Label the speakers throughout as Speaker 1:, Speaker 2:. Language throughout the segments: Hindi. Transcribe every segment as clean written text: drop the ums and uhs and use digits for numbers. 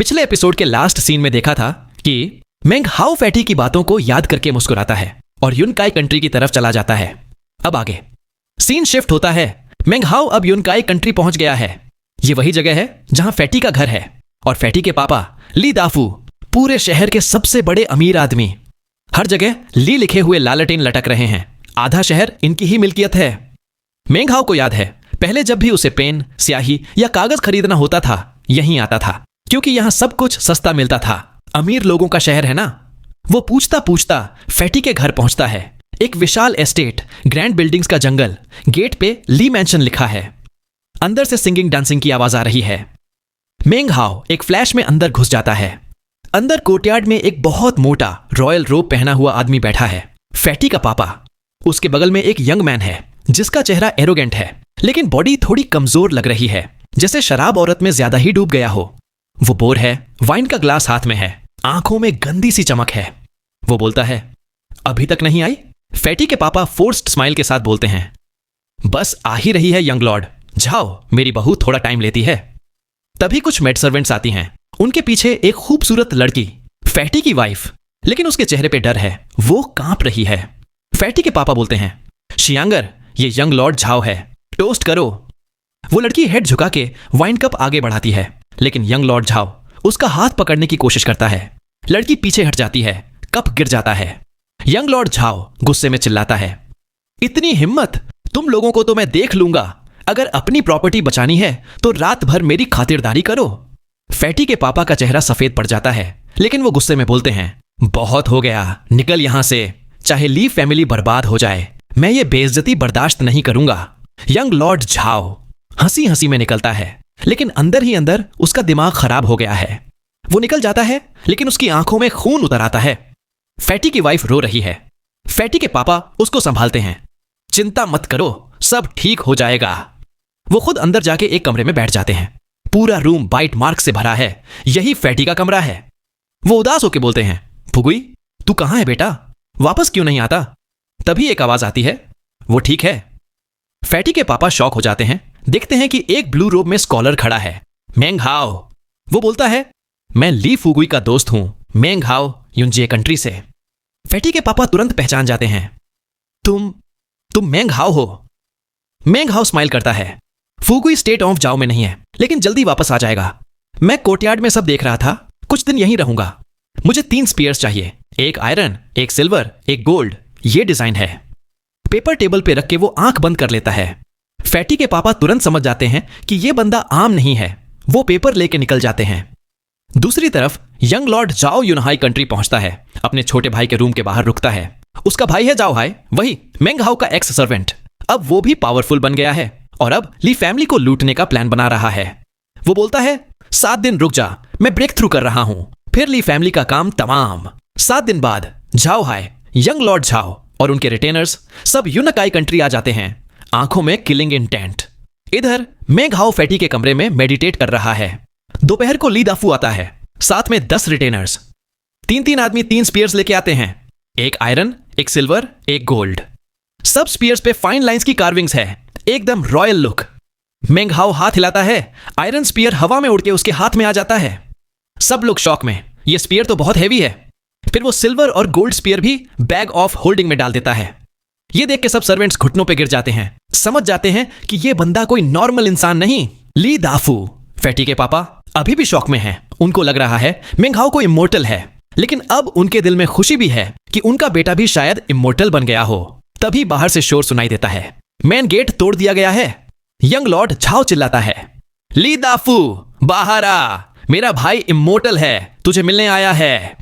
Speaker 1: पिछले एपिसोड के लास्ट सीन में देखा था कि मेंग हाउ फैटी की बातों को याद करके मुस्कुराता है और युनकाई कंट्री की तरफ चला जाता है। अब आगे सीन शिफ्ट होता है। मेंग हाउ अब युनकाई कंट्री पहुंच गया है। ये वही जगह है जहां फैटी का घर है और फैटी के पापा ली दाफू पूरे शहर के सबसे बड़े अमीर आदमी। हर जगह ली लिखे हुए लालटेन लटक रहे हैं। आधा शहर इनकी ही मिल्कियत है। मेंग हाउ को याद है पहले जब भी उसे पेन, स्याही या कागज खरीदना होता था यहीं आता था, क्योंकि यहां सब कुछ सस्ता मिलता था। अमीर लोगों का शहर है ना। वो पूछता पूछता फैटी के घर पहुंचता है। एक विशाल एस्टेट, ग्रैंड बिल्डिंग्स का जंगल, गेट पे ली मैंशन लिखा है। अंदर से सिंगिंग डांसिंग की आवाज आ रही है। मेंग हाउ एक फ्लैश में अंदर घुस जाता है। अंदर कोर्टयार्ड में एक बहुत मोटा रॉयल रोब पहना हुआ आदमी बैठा है, फैटी का पापा। उसके बगल में एक यंग मैन है जिसका चेहरा एरोगेंट है, लेकिन बॉडी थोड़ी कमजोर लग रही है, जैसे शराब औरत में ज्यादा ही डूब गया हो। वो बोर है, वाइन का ग्लास हाथ में है, आंखों में गंदी सी चमक है। वो बोलता है, अभी तक नहीं आई? फैटी के पापा फोर्स्ड स्माइल के साथ बोलते हैं, बस आ ही रही है यंग लॉर्ड, जाओ, मेरी बहू थोड़ा टाइम लेती है। तभी कुछ मेड सर्वेंट्स आती हैं। उनके पीछे एक खूबसूरत लड़की, फैटी की वाइफ, लेकिन उसके चेहरे पे डर है, वो कांप रही है। फैटी के पापा बोलते हैं, शियांगर, ये यंग लॉर्ड झाओ है, टोस्ट करो। वो लड़की हेड झुका के वाइन कप आगे बढ़ाती है, लेकिन यंग लॉर्ड झाओ उसका हाथ पकड़ने की कोशिश करता है। लड़की पीछे हट जाती है, कप गिर जाता है। यंग लॉर्ड झाओ गुस्से में चिल्लाता है, इतनी हिम्मत, तुम लोगों को तो मैं देख लूंगा। अगर अपनी प्रॉपर्टी बचानी है तो रात भर मेरी खातिरदारी करो। फैटी के पापा का चेहरा सफेद पड़ जाता है, लेकिन वो गुस्से में बोलते हैं, बहुत हो गया, निकल यहां से, चाहे ली फैमिली बर्बाद हो जाए, मैं ये बेइज्जती बर्दाश्त नहीं करूंगा। यंग लॉर्ड झाओ हंसी हंसी में निकलता है, लेकिन अंदर ही अंदर उसका दिमाग खराब हो गया है। वो निकल जाता है, लेकिन उसकी आंखों में खून उतर आता है। फैटी की वाइफ रो रही है। फैटी के पापा उसको संभालते हैं, चिंता मत करो, सब ठीक हो जाएगा। वो खुद अंदर जाके एक कमरे में बैठ जाते हैं। पूरा रूम बाइट मार्क से भरा है, यही फैटी का कमरा है। वो उदास होकर बोलते हैं, फुगुई, तू कहां है बेटा, वापस क्यों नहीं आता? तभी एक आवाज आती है, वो ठीक है। फैटी के पापा शॉक हो जाते हैं, देखते हैं कि एक ब्लू रोब में स्कॉलर खड़ा है, मेंग हाओ। वो बोलता है, मैं ली फुगुई का दोस्त हूं, मेंग हाओ, युनजे कंट्री से। फैटी के पापा तुरंत पहचान जाते हैं, तुम मेंग हाओ हो। मेंग हाओ स्माइल करता है, फुगुई स्टेट ऑफ जाओ में नहीं है, लेकिन जल्दी वापस आ जाएगा। मैं कोर्टयार्ड में सब देख रहा था, कुछ दिन यहीं रहूंगा। मुझे 3 स्पीयर्स चाहिए, एक आयरन, एक सिल्वर, एक गोल्ड। ये डिजाइन है। पेपर टेबल पे रख के वो आंख बंद कर लेता है। फैटी के पापा तुरंत समझ जाते हैं कि ये बंदा आम नहीं है। वो पेपर लेके निकल जाते हैं। दूसरी तरफ यंग लॉर्ड जाओ युनहाई कंट्री पहुंचता है। अपने छोटे भाई के रूम के बाहर रुकता है। उसका भाई है जाओ हाई, वही मेंग हाउ का एक्स सर्वेंट। अब वो भी पावरफुल बन गया है और अब ली फैमिली को लूटने का प्लान बना रहा है। वो बोलता है, 7 दिन रुक जा, मैं ब्रेक थ्रू कर रहा हूं, फिर ली फैमिली का काम तमाम। 7 दिन बाद जाओ हाई, यंग लॉर्ड झाओ और उनके रिटेनर्स सब युनकाई कंट्री आ जाते हैं, आंखों में किलिंग इंटेंट। इधर मेंग हाउ फैटी के कमरे में मेडिटेट कर रहा है। दोपहर को ली दाफू आता है, साथ में 10 रिटेनर्स। 3-3 आदमी 3 स्पीयर्स लेके आते हैं, एक आयरन, एक सिल्वर, एक गोल्ड। सब स्पीयर्स पे फाइन लाइंस की कार्विंग्स है, एकदम रॉयल लुक। मेंग हाउ हाथ हिलाता है, आयरन स्पीयर हवा में उड़ के उसके हाथ में आ जाता है। सब लोग शॉक में, ये स्पीयर तो बहुत हैवी है। फिर वो सिल्वर और गोल्ड स्पीयर भी बैग ऑफ होल्डिंग में डाल देता है। ये देख के सब सर्वेंट्स घुटनों पे गिर जाते हैं, समझ जाते हैं कि ये बंदा कोई नॉर्मल इंसान नहीं, ली दाफू। फैटी के पापा अभी भी शॉक में हैं। उनको लग रहा है मेंग हाउ को इमोर्टल है, लेकिन अब उनके दिल में खुशी भी है कि उनका बेटा भी शायद इमोर्टल बन गया हो। तभी बाहर से शोर सुनाई देता है, मेन गेट तोड़ दिया गया है। यंग लॉर्ड झाओ चिल्लाता है, ली दाफू बाहर आ, मेरा भाई इमोर्टल है, तुझे मिलने आया है।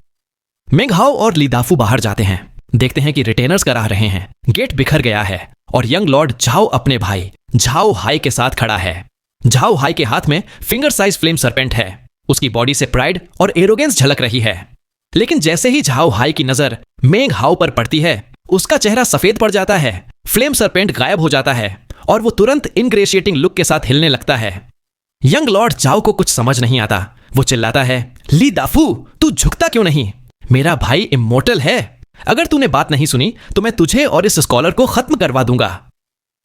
Speaker 1: मेंग हाउ और ली दाफू बाहर जाते हैं, देखते हैं कि रिटेनर्स करा रहे हैं। गेट बिखर गया है और यंग लॉर्ड झाओ अपने भाई झाओ हाई के साथ खड़ा है। झाओ हाई के हाथ में फिंगर साइज फ्लेम सरपेंट है। उसकी बॉडी से प्राइड और एरोगेंस झलक रही है, लेकिन जैसे ही झाओ हाई की नजर मेंग हाउ पर पड़ती है, उसका चेहरा सफेद पड़ जाता है, फ्लेम सरपेंट गायब हो जाता है और वो तुरंत इनग्रेशिएटिंग लुक के साथ हिलने लगता है। यंग लॉर्ड झाओ को कुछ समझ नहीं आता। वो चिल्लाता है, ली दाफू, तू झुकता क्यों नहीं? मेरा भाई इमोर्टल है, अगर तूने बात नहीं सुनी तो मैं तुझे और इस स्कॉलर को खत्म करवा दूंगा।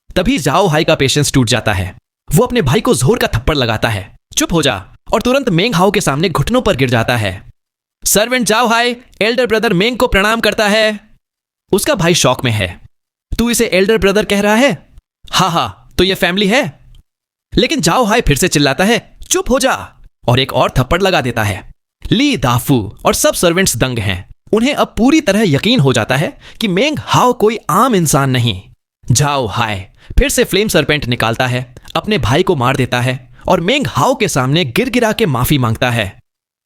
Speaker 1: तभी जाओ हाई का पेशेंस टूट जाता है। वो अपने भाई को जोर का थप्पड़ लगाता है, चुप हो जा और तुरंत मेंग हाउ के सामने घुटनों पर गिर जाता है। सर्वेंट जाओ हाय एल्डर ब्रदर मेंग को प्रणाम करता है। उसका भाई शॉक में है। तू इसे एल्डर ब्रदर कह रहा है? हाँ, तो ये फैमिली है। लेकिन जाओ हाय फिर से चिल्लाता है, चुप हो जा, और एक और थप्पड़ लगा देता है। ली दाफू और सब सर्वेंट्स दंग हैं। उन्हें अब पूरी तरह यकीन हो जाता है कि मेंग हाउ कोई आम इंसान नहीं। जाओ हाय फिर से फ्लेम सरपेंट निकालता है, अपने भाई को मार देता है और मेंग हाउ के सामने गिरगिरा के माफी मांगता है।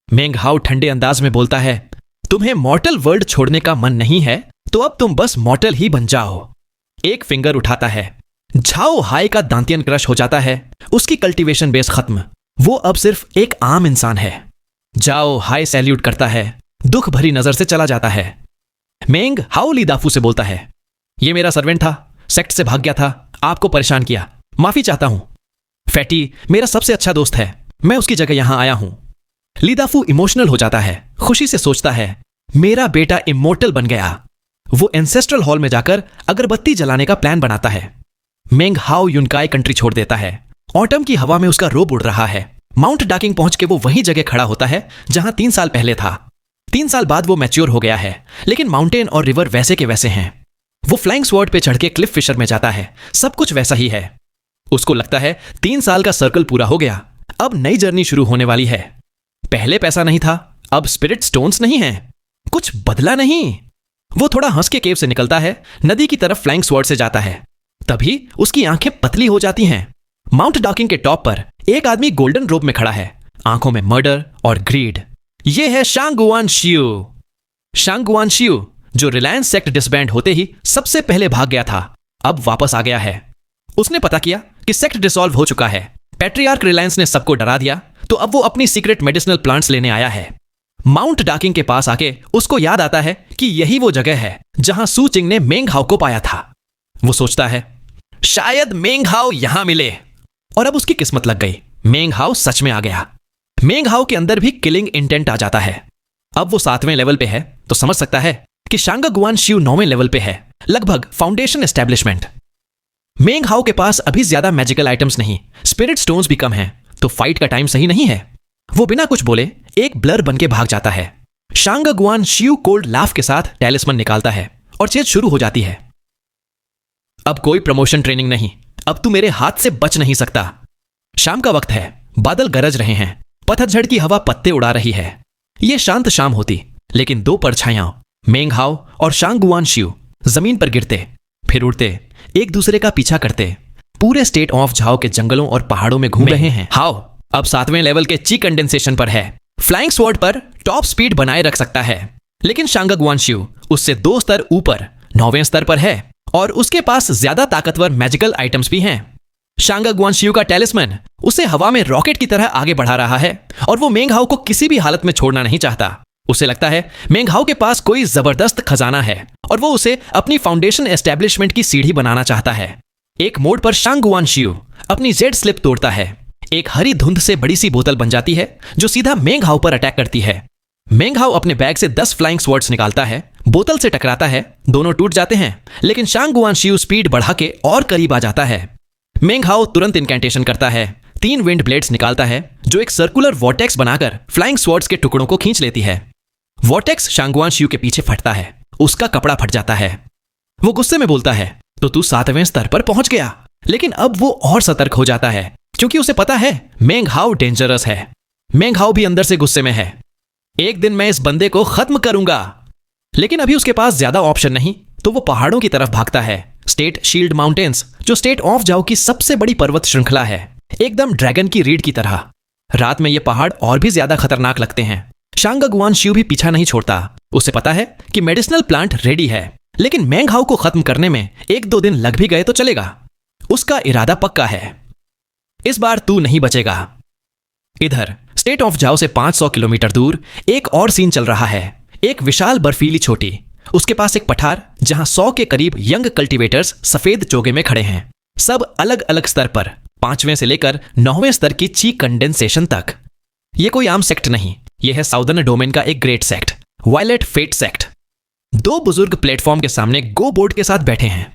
Speaker 1: मेंग हाउ ठंडे अंदाज में बोलता है, तुम्हें मॉर्टल वर्ल्ड छोड़ने का मन नहीं है तो अब तुम बस मॉर्टल ही बन जाओ। एक फिंगर उठाता है। झाओ हाय का दांतियन क्रश हो जाता है। उसकी कल्टीवेशन बेस खत्म। वो अब सिर्फ एक आम इंसान है। जाओ हाय सैल्यूट करता है, दुख भरी नजर से चला जाता है। मेंग हाउ ली दाफू से बोलता है, ये मेरा सर्वेंट था, सेक्ट से भाग गया था, आपको परेशान किया, माफी चाहता हूं। फैटी मेरा सबसे अच्छा दोस्त है, मैं उसकी जगह यहां आया हूं। ली दाफू इमोशनल हो जाता है, खुशी से सोचता है, मेरा बेटा इमोर्टल बन गया। वो एंसेस्ट्रल हॉल में जाकर अगरबत्ती जलाने का प्लान बनाता है। मेंग हाउ युनकाई कंट्री छोड़ देता है। ऑटम की हवा में उसका रोब उड़ रहा है। माउंट डाकिंग पहुंच के वो वही जगह खड़ा होता है जहां 3 साल पहले था। 3 साल बाद वो मैच्योर हो गया है, लेकिन माउंटेन और रिवर वैसे के वैसे हैं। वो फ्लाइंग स्वॉर्ड पे चढ़ के क्लिफ फिशर में जाता है। सब कुछ वैसा ही है। उसको लगता है 3 साल का सर्कल पूरा हो गया, अब नई जर्नी शुरू होने वाली है। पहले पैसा नहीं था, अब स्पिरिट स्टोन्स नहीं हैं, कुछ बदला नहीं। वो थोड़ा हंस के केव से निकलता है, नदी की तरफ फ्लाइंग स्वॉर्ड से जाता है। तभी उसकी आंखें पतली हो जाती हैं। माउंट डॉकिंग के टॉप पर एक आदमी गोल्डन रोब में खड़ा है, आंखों में मर्डर और ग्रीड। ये है शांगुआन शियू। शांगुआन शियू जो रिलायंस सेक्ट डिसबैंड होते ही सबसे पहले भाग गया था, अब वापस आ गया है। उसने पता किया कि सेक्ट डिसॉल्व हो चुका है। पैट्रियार्क रिलायंस ने सबको डरा दिया, तो अब वो अपनी सीक्रेट मेडिसिनल प्लांट्स लेने आया है। माउंट डाकिंग के पास आके उसको याद आता है कि यही वो जगह है जहां सू चिंग ने मेंग हाउ को पाया था। वो सोचता है, शायद मेंग हाउ यहां मिले, और अब उसकी किस्मत लग गई। मेंग हाउ सच में आ गया। मेंग हाउ के अंदर भी किलिंग इंटेंट आ जाता है। अब वो 7वें लेवल पे है, तो समझ सकता है कि शांगगुआन शियू 9वें लेवल पे है, लगभग फाउंडेशन एस्टेब्लिशमेंट। मेंग हाउ के पास अभी ज्यादा मैजिकल आइटम्स नहीं, स्पिरिट स्टोन्स भी कम हैं, तो फाइट का टाइम सही नहीं है। वो बिना कुछ बोले एक ब्लर बन के भाग जाता है। शांगगुआन शियू कोल्ड लाफ के साथ टैलिस्मन निकालता है और चेज शुरू हो जाती है। अब कोई प्रमोशन ट्रेनिंग नहीं, अब तू मेरे हाथ से बच नहीं सकता। शाम का वक्त है, बादल गरज रहे हैं, पतझड़ की हवा पत्ते उड़ा रही है। यह शांत शाम होती, लेकिन 2 परछाइयां मेंग हाउ और शांगगुआन शियू जमीन पर गिरते, फिर उड़ते, एक दूसरे का पीछा करते, पूरे स्टेट ऑफ झाओ के जंगलों और पहाड़ों में घूम रहे हैं। हाउ अब 7वें लेवल के ची कंडेंसेशन पर है। फ्लाइंग स्वॉर्ड पर टॉप स्पीड बनाए रख सकता है, लेकिन शांगगुआन शियू उससे 2 स्तर ऊपर 9वें स्तर पर है और उसके पास ज्यादा ताकतवर मैजिकल आइटम्स भी हैं। शांगगुआन शियू का टैलिस्मन उसे हवा में रॉकेट की तरह आगे बढ़ा रहा है और वो मेंग हाउ को किसी भी हालत में छोड़ना नहीं चाहता। उसे लगता है मेंग हाउ के पास कोई जबरदस्त खजाना है और वो उसे अपनी फाउंडेशन एस्टेब्लिशमेंट की सीढ़ी बनाना चाहता है। एक मोड़ पर शांगगुआन शियू अपनी जेड स्लिप तोड़ता है। एक हरी धुंध से बड़ी सी बोतल बन जाती है जो सीधा मेंग हाउ पर अटैक करती है। मेंग हाउ अपने बैग से 10 फ्लाइंग स्वॉर्ड्स निकालता है, बोतल से टकराता है, दोनों टूट जाते हैं, लेकिन शांगगुआन शियू स्पीड बढ़ा के और करीब आ जाता है। मेंग हाउ तुरंत इनकैंटेशन करता है, 3 विंड ब्लेड्स निकालता है जो एक सर्कुलर वॉर्टेक्स बनाकर फ्लाइंग स्वॉर्ड्स के टुकड़ों को खींच लेती है। वॉर्टेक्स शांगगुआन शियू के पीछे फटता है, उसका कपड़ा फट जाता है। वो गुस्से में बोलता है, तो तू 7वें स्तर पर पहुंच गया। लेकिन अब वो और सतर्क हो जाता है क्योंकि उसे पता है मेंग हाउ डेंजरस है। मेंग हाउ भी अंदर से गुस्से में है। एक दिन मैं इस बंदे को खत्म करूंगा। लेकिन अभी उसके पास ज्यादा ऑप्शन नहीं, तो वो पहाड़ों की तरफ भागता है। स्टेट शील्ड माउंटेन्स जो स्टेट ऑफ जाओ की सबसे बड़ी पर्वत श्रृंखला है, एकदम ड्रैगन की रीढ़ की तरह। रात में ये पहाड़ और भी ज्यादा खतरनाक लगते हैं। शांगगुआन शियू भी पीछा नहीं छोड़ता। उसे पता है कि मेडिसिनल प्लांट रेडी है, लेकिन मेंग हाउ को खत्म करने में 1-2 दिन लग भी गए तो चलेगा। उसका इरादा पक्का है, इस बार तू नहीं बचेगा। इधर स्टेट ऑफ जाओ से 500 किलोमीटर दूर एक और सीन चल रहा है। एक विशाल बर्फीली चोटी, उसके पास एक पठार जहां 100 के करीब यंग कल्टीवेटर्स सफेद चोगे में खड़े हैं, सब अलग अलग स्तर पर, 5वें से लेकर 9वें स्तर की ची कंडेंसेशन तक। यह कोई आम सेक्ट नहीं, यह है साउदर्न डोमेन का एक great sect, violet fate sect. 2 बुजुर्ग प्लेटफॉर्म के सामने गो बोर्ड के साथ बैठे हैं।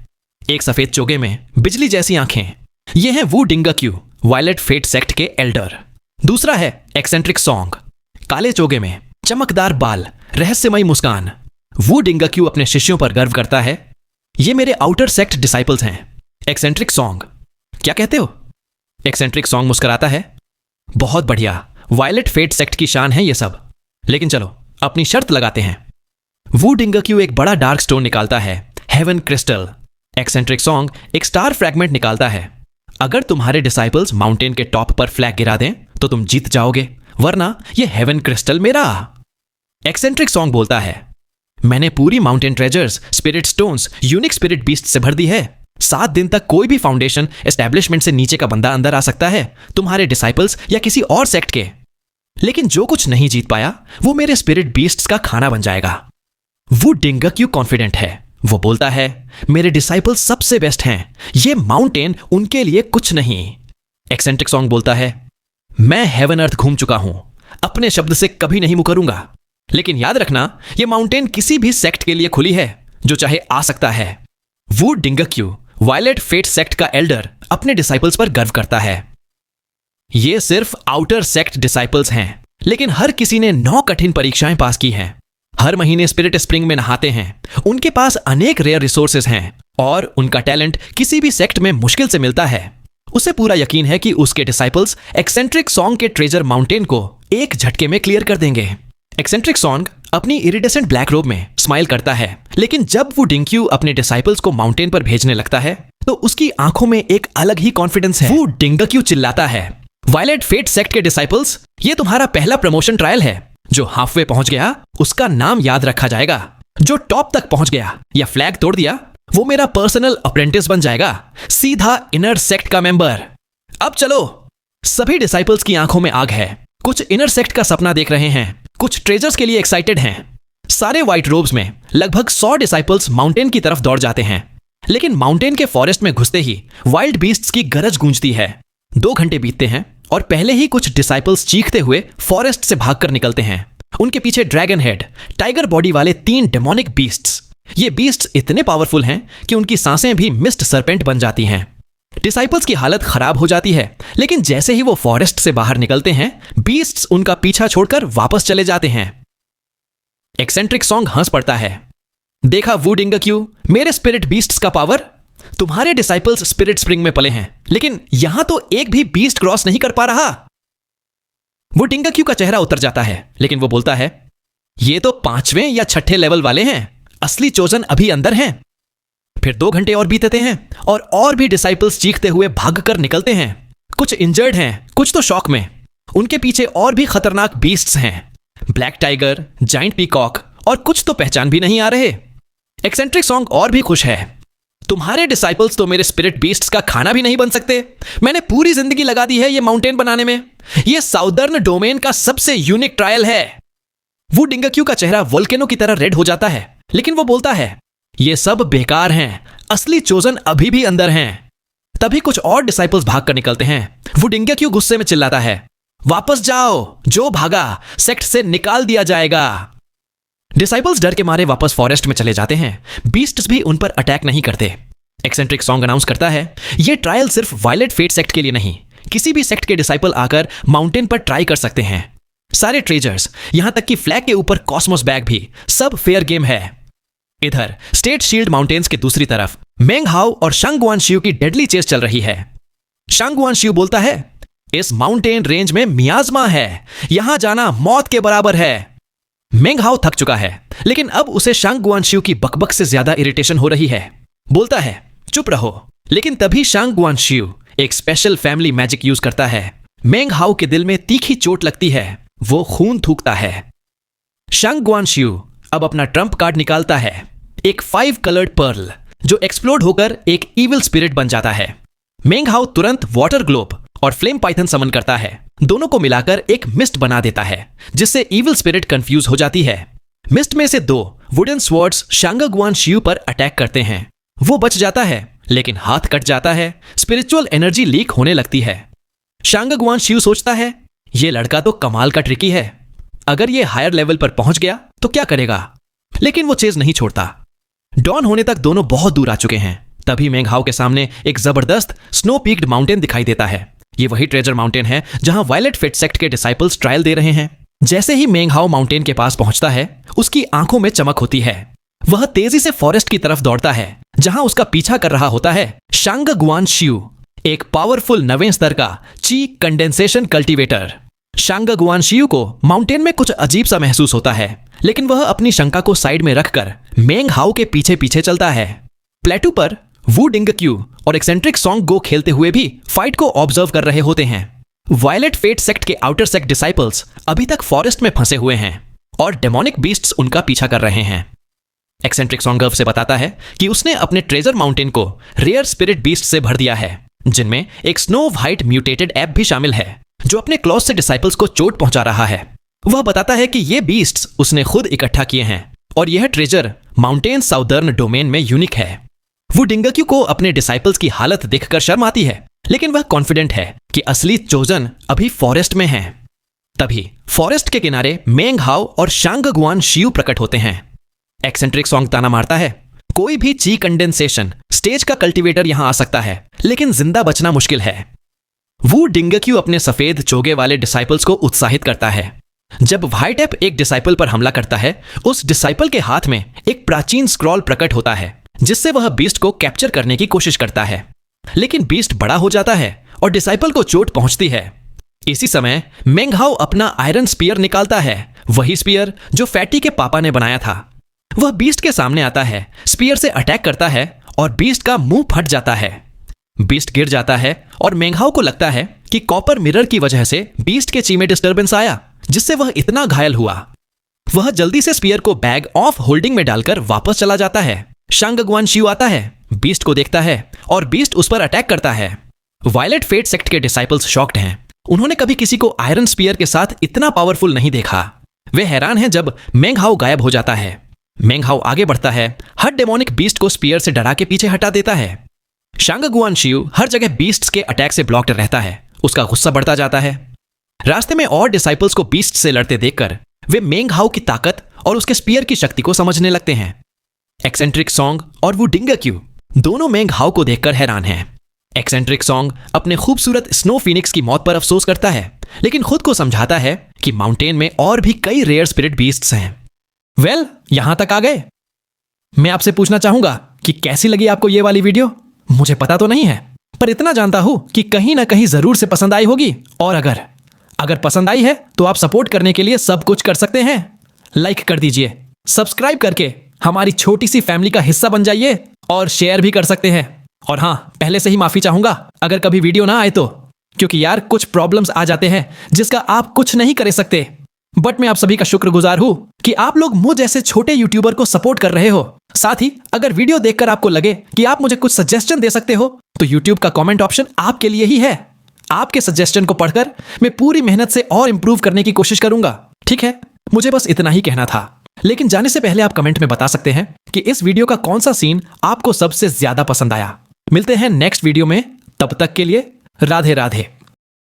Speaker 1: एक सफेद चोगे में बिजली जैसी आंखें, ये हैं वू डिंगा क्यू, वायलेट फेट सेक्ट के एल्डर। दूसरा है एक्सेंट्रिक सॉन्ग। काले चोगे में चमकदार बाल, रहस्यमयी मुस्कान। वू डिंगक्यू अपने शिष्यों पर गर्व करता है। ये मेरे आउटर सेक्ट डिसाइपल्स हैं। एक्सेंट्रिक सॉन्ग, क्या कहते हो? एक्सेंट्रिक सॉन्ग मुस्कुराता है। बहुत बढ़िया, वायलेट फेट सेक्ट की शान है ये सब। लेकिन चलो अपनी शर्त लगाते हैं। वू डिंगक्यू एक बड़ा डार्क स्टोन निकालता है, हेवन क्रिस्टल। एक्सेंट्रिक सॉन्ग एक स्टार फ्रैगमेंट निकालता है। अगर तुम्हारे डिसाइपल्स माउंटेन के टॉप पर फ्लैग गिरा दें तो तुम जीत जाओगे, वरना ये हेवन क्रिस्टल मेरा। एक्सेंट्रिक सॉन्ग बोलता है, मैंने पूरी mountain treasures, spirit stones, unique spirit beast से भर दी है। 7 दिन तक कोई भी फाउंडेशन एस्टैब्लिशमेंट से नीचे का बंदा अंदर आ सकता है, तुम्हारे डिसाइपल्स या किसी और सेक्ट के। लेकिन जो कुछ नहीं जीत पाया वो मेरे स्पिरिट बीस्ट्स का खाना बन जाएगा। वो डिंगक्यू कॉन्फिडेंट है। वो बोलता है, मेरे डिसाइपल्स सबसे बेस्ट हैं, ये माउंटेन उनके लिए कुछ नहीं। एक्सेंट्रिक सॉन्ग बोलता है, मैं हेवन अर्थ घूम चुका हूं, अपने शब्द से कभी नहीं मुकरूंगा। लेकिन याद रखना, ये माउंटेन किसी भी सेक्ट के लिए खुली है जो चाहे आ सकता है। वू डिंगक्यू, वायलेट फेट सेक्ट का एल्डर, अपने डिसाइपल्स पर गर्व करता है। ये सिर्फ आउटर सेक्ट डिसाइपल्स हैं, लेकिन हर किसी ने 9 कठिन परीक्षाएं पास की हैं। हर महीने स्पिरिट स्प्रिंग में नहाते हैं। उनके पास अनेक रेयर रिसोर्सेज हैं और उनका टैलेंट किसी भी सेक्ट में मुश्किल से मिलता है। उसे पूरा यकीन है कि उसके डिसाइपल्स एक्सेंट्रिक सॉन्ग के ट्रेजर माउंटेन को एक झटके में क्लियर कर देंगे। एक्सेंट्रिक सॉन्ग अपनी इरिडेसेंट ब्लैक रोब में स्माइल करता है, लेकिन जब वो डिंगक्यू अपने डिसाइपल्स को माउंटेन पर भेजने लगता है तो उसकी आंखों में एक अलग ही कॉन्फिडेंस है। वो डिंगक्यू चिल्लाता है, वायलेट फेट सेक्ट के डिसाइपल्स, ये तुम्हारा पहला प्रमोशन ट्रायल है। जो हाफवे पहुंच गया उसका नाम याद रखा जाएगा। जो टॉप तक पहुंच गया या फ्लैग तोड़ दिया वो मेरा पर्सनल अप्रेंटिस बन जाएगा, सीधा इनर सेक्ट का मेंबर। अब चलो। सभी डिसाइपल्स की आंखों में आग है। कुछ इनर सेक्ट का सपना देख रहे हैं, कुछ ट्रेजर्स के लिए एक्साइटेड हैं। सारे व्हाइट रोब्स में लगभग 100 डिसाइपल्स माउंटेन की तरफ दौड़ जाते हैं। लेकिन माउंटेन के फॉरेस्ट में घुसते ही वाइल्ड बीस्ट्स की गरज गूंजती है। 2 घंटे बीतते हैं और पहले ही कुछ डिसाइपल्स चीखते हुए फॉरेस्ट से भागकर निकलते हैं। उनके पीछे ड्रैगन हेड, टाइगर बॉडी वाले 3 डेमोनिक बीस्ट्स। ये बीस्ट्स इतने पावरफुल हैं कि उनकी सांसें भी मिस्ट सरपेंट बन जाती हैं। डिसाइपल्स की हालत खराब हो जाती है, लेकिन जैसे ही वो फॉरेस्ट से बाहर निकलते हैं बीस्ट्स उनका पीछा छोड़कर वापस चले जाते हैं। एक्सेंट्रिक सॉन्ग हंस पड़ता है। देखा वू डिंगक्यू, मेरे स्पिरिट बीस्ट्स का पावर। तुम्हारे डिसाइपल्स स्पिरिट स्प्रिंग में पले हैं, लेकिन यहां तो एक भी बीस्ट क्रॉस नहीं कर पा रहा। वो डिंगक्यू का चेहरा उतर जाता है, लेकिन वो बोलता है, ये तो 5वें या 6ठे लेवल वाले हैं, असली चोजन अभी अंदर हैं। फिर 2 घंटे और बीतते हैं और भी डिसाइपल्स चीखते हुए भागकर निकलते हैं। कुछ इंजर्ड हैं, कुछ तो शॉक में। उनके पीछे और भी खतरनाक बीस्ट्स हैं, ब्लैक टाइगर, जाइंट पीकॉक और कुछ तो पहचान भी नहीं आ रहे। एक्सेंट्रिक सॉन्ग और भी खुश है। तुम्हारे डिसाइपल्स तो मेरे स्पिरिट बीस्ट्स का खाना भी नहीं बन सकते। मैंने पूरी जिंदगी लगा दी है ये माउंटेन बनाने में। ये साउदर्न डोमेन का सबसे यूनिक ट्रायल है। वो डिंगक्यू का चेहरा वोल्केनो की तरह रेड हो जाता है, लेकिन वो बोलता है, ये सब बेकार हैं, असली चोजन अभी भी अंदर हैं। तभी कुछ और डिसाइपल्स भागकर निकलते हैं। वो डिंगक्यू गुस्से में चिल्लाता है, वापस जाओ, जो भागा सेक्ट से निकाल दिया जाएगा। डिसाइपल्स डर के मारे वापस फॉरेस्ट में चले जाते हैं। बीस्ट्स भी उन पर अटैक नहीं करते। एक्सेंट्रिक सॉन्ग अनाउंस करता है, ये ट्रायल सिर्फ वायलेट फेट सेक्ट के लिए नहीं, किसी भी सेक्ट के डिसाइपल आकर माउंटेन पर ट्राई कर सकते हैं। सारे ट्रेजर्स, यहां तक कि फ्लैग के ऊपर कॉस्मोस बैग भी, सब फेयर गेम है। इधर स्टेट शील्ड माउंटेन्स के दूसरी तरफ मेंग हाउ और शंगगुआन शियू की डेडली चेस चल रही है। शंगगुआन शियू बोलता है, इस माउंटेन रेंज में मियाज़मा है, यहां जाना मौत के बराबर है। मेंग हाउ थक चुका है, लेकिन अब उसे शंगगुआन शियू की बकबक से ज्यादा इरिटेशन हो रही है। बोलता है, चुप रहो। लेकिन तभी शंगगुआन शियू एक स्पेशल फैमिली मैजिक यूज करता है। मेंग हाउ के दिल में तीखी चोट लगती है, वो खून थूकता है। शंगगुआन शियू अब अपना ट्रम्प कार्ड निकालता है, एक 5 कलर्ड पर्ल, जो एक्सप्लोड होकर एक इविल स्पिरिट बन जाता है। मेंग हाउ तुरंत वाटर ग्लोब और फ्लेम पाइथन समन करता है। दोनों को मिलाकर एक मिस्ट बना देता है, जिससे इविल स्पिरिट कंफ्यूज हो जाती है। मिस्ट में से 2 वुडन स्वॉर्ड्स शंगगुआन शियू पर अटैक करते हैं। वो बच जाता है, लेकिन हाथ कट जाता है। स्पिरिचुअल एनर्जी लीक होने लगती है। शंगगुआन शियू सोचता है, ये लड़का तो कमाल का ट्रिकी है, अगर ये हायर लेवल पर पहुंच गया तो क्या करेगा। लेकिन वो चेज नहीं छोड़ता। डॉन होने तक दोनों बहुत दूर आ चुके हैं। तभी मेंग हाउ के सामने एक जबरदस्त स्नो पीक्ड माउंटेन दिखाई देता है। ये वही ट्रेजर माउंटेन है जहां वायलेट फिट सेक्ट के डिसाइपल्स ट्रायल दे रहे हैं। जैसे ही मेंग हाओ माउंटेन के पास पहुंचता है, उसकी आंखों में चमक होती है। वह तेजी से फॉरेस्ट की तरफ दौड़ता है जहां उसका पीछा कर रहा होता है शांग गुआन शियू, एक पावरफुल 9वें स्तर का ची कंडेंसेशन कल्टीवेटर। शांग गुआन शियू को माउंटेन में कुछ अजीब सा महसूस होता है, लेकिन वह अपनी शंका को साइड में रखकर मेंग हाओ के पीछे पीछे चलता है। प्लेटू पर वू डिंगक्यू और एक्सेंट्रिक सॉन्ग गो खेलते हुए भी फाइट को ऑब्जर्व कर रहे होते हैं। वायलेट फेट सेक्ट के आउटर सेक्ट डिसाइपल्स अभी तक फॉरेस्ट में फंसे हुए हैं और डेमोनिक बीस्ट्स उनका पीछा कर रहे हैं। एक्सेंट्रिक सॉन्ग से बताता है कि उसने अपने ट्रेजर माउंटेन को रेयर स्पिरिट बीस्ट से भर दिया है, जिनमें एक स्नो व्हाइट म्यूटेटेड एप भी शामिल है जो अपने क्लॉज से डिसाइपल्स को चोट पहुंचा रहा है। वह बताता है कि ये बीस्ट्स उसने खुद इकट्ठा किए हैं और यह ट्रेजर माउंटेन साउदर्न डोमेन में यूनिक है। वो डिंगक्यू को अपने डिसाइपल्स की हालत देखकर शर्म आती है, लेकिन वह कॉन्फिडेंट है कि असली चोजन अभी फॉरेस्ट में है। तभी फॉरेस्ट के किनारे मेंग हाओ और शांग गुआन शियू प्रकट होते हैं। एक्सेंट्रिक सॉन्ग ताना मारता है, कोई भी ची कंडेंसेशन स्टेज का कल्टीवेटर यहां आ सकता है, लेकिन जिंदा बचना मुश्किल है। वो डिंगक्यू अपने सफेद चोगे वाले डिसाइपल्स को उत्साहित करता है। जब व्हाइट एप एक डिसाइपल पर हमला करता है, उस डिसाइपल के हाथ में एक प्राचीन स्क्रॉल प्रकट होता है जिससे वह बीस्ट को कैप्चर करने की कोशिश करता है, लेकिन बीस्ट बड़ा हो जाता है और डिसाइपल को चोट पहुंचती है। इसी समय मेंग हाओ अपना आयरन स्पीयर निकालता है, वही स्पीयर जो फैटी के पापा ने बनाया था। वह बीस्ट के सामने आता है, स्पीयर से अटैक करता है और बीस्ट का मुंह फट जाता है। बीस्ट गिर जाता है और मेंग हाओ को लगता है कि कॉपर मिरर की वजह से बीस्ट के ची में डिस्टर्बेंस आया, जिससे वह इतना घायल हुआ। वह जल्दी से स्पीयर को बैग ऑफ होल्डिंग में डालकर वापस चला जाता है। शांग गुआन शियू आता है, बीस्ट को देखता है और बीस्ट उस पर अटैक करता है। वायलेट फेट सेक्ट के डिसाइपल्स शॉक्ड हैं। उन्होंने कभी किसी को आयरन स्पीयर के साथ इतना पावरफुल नहीं देखा। वे हैरान हैं जब मेंग हाओ गायब हो जाता है। मेंग हाओ आगे बढ़ता है, हर डेमोनिक बीस्ट को स्पीयर से डरा के पीछे हटा देता है। शांग गुआन शियू हर जगह बीस्ट्स के अटैक से ब्लॉक्ड रहता है। उसका गुस्सा बढ़ता जाता है। रास्ते में और डिसाइपल्स को बीस्ट से लड़ते देखकर वे मेंग हाओ की ताकत और उसके स्पीयर की शक्ति को समझने लगते हैं। एक्सेंट्रिक सॉन्ग और वो डिंगक्यू दोनों मेंग हाओ को देखकर हैरान हैं। एक्सेंट्रिक सॉन्ग अपने खूबसूरत स्नो फीनिक्स की मौत पर अफसोस करता है, लेकिन खुद को समझाता है कि माउंटेन में और भी कई रेयर स्पिरिट बीस्ट्स हैं। वेल, यहां तक आ गए। मैं आपसे पूछना चाहूंगा कि कैसी लगी आपको ये वाली वीडियो। मुझे पता तो नहीं है, पर इतना जानता हूं कि कहीं ना कहीं जरूर से पसंद आई होगी। और अगर पसंद आई है तो आप सपोर्ट करने के लिए सब कुछ कर सकते हैं। लाइक कर दीजिए, सब्सक्राइब करके हमारी छोटी सी फैमिली का हिस्सा बन जाइए और शेयर भी कर सकते हैं। और हाँ, पहले से ही माफी चाहूंगा अगर कभी वीडियो ना आए तो, क्योंकि यार कुछ प्रॉब्लम्स आ जाते हैं जिसका आप कुछ नहीं कर सकते। बट मैं आप सभी का शुक्रगुजार हूं कि आप लोग मुझ जैसे छोटे यूट्यूबर को सपोर्ट कर रहे हो। साथ ही अगर वीडियो देखकर आपको लगे कि आप मुझे कुछ सजेशन दे सकते हो तो यूट्यूब का कमेंट ऑप्शन आपके लिए ही है। आपके सजेशन को पढ़कर मैं पूरी मेहनत से और इंप्रूव करने की कोशिश करूंगा। ठीक है, मुझे बस इतना ही कहना था। लेकिन जाने से पहले आप कमेंट में बता सकते हैं कि इस वीडियो का कौन सा सीन आपको सबसे ज्यादा पसंद आया। मिलते हैं नेक्स्ट वीडियो में, तब तक के लिए राधे राधे।